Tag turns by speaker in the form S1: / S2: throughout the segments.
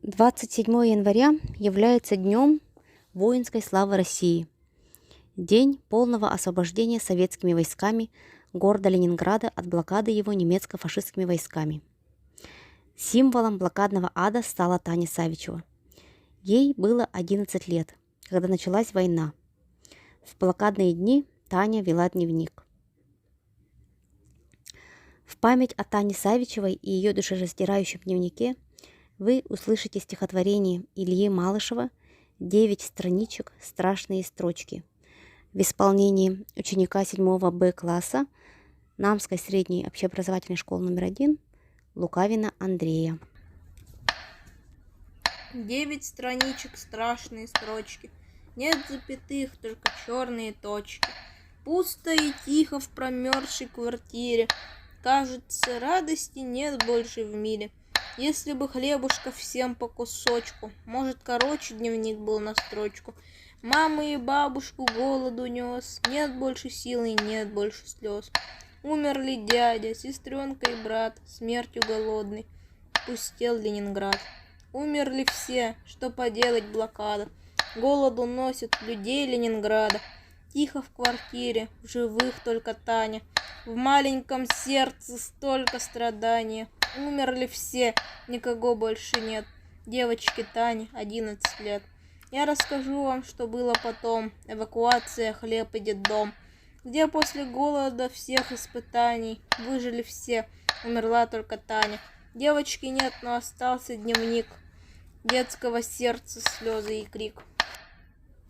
S1: 27 января является Днем воинской славы России, день полного освобождения советскими войсками города Ленинграда от блокады его немецко-фашистскими войсками. Символом блокадного ада стала Таня Савичева. Ей было 11 лет, когда началась война. В блокадные дни Таня вела дневник. В память о Тане Савичевой и ее душераздирающем дневнике вы услышите стихотворение Ильи Малышева «9 страничек, страшные строчки» в исполнении ученика 7 Б класса Намской средней общеобразовательной школы номер 1 Лукавина Андрея.
S2: 9 страничек, страшные строчки, нет запятых, только черные точки. Пусто и тихо в промерзшей квартире, кажется, радости нет больше в мире. Если бы хлебушка всем по кусочку, может, короче дневник был на строчку. Маму и бабушку голоду нес, нет больше сил и нет больше слез. Умерли дядя, сестренка и брат, смертью голодный, пустел Ленинград. Умерли все, что поделать блокада, голоду носит людей Ленинграда. Тихо в квартире, в живых только Таня, в маленьком сердце столько страдания. Умерли все, никого больше нет, девочке Тане 11 лет. Я расскажу вам, что было потом, эвакуация, хлеб и детдом, где после голода всех испытаний выжили все, умерла только Таня. Девочки нет, но остался дневник детского сердца, слезы и крик.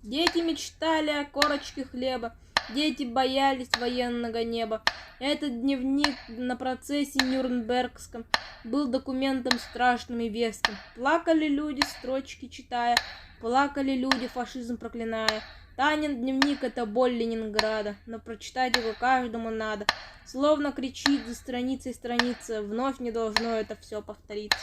S2: Дети мечтали о корочке хлеба, дети боялись военного неба. Этот дневник на процессе Нюрнбергском был документом страшным и веским. Плакали люди, строчки читая, плакали люди, фашизм проклиная. Танин дневник — это боль Ленинграда, но прочитать его каждому надо. Словно кричит за страницей страница, вновь не должно это все повториться.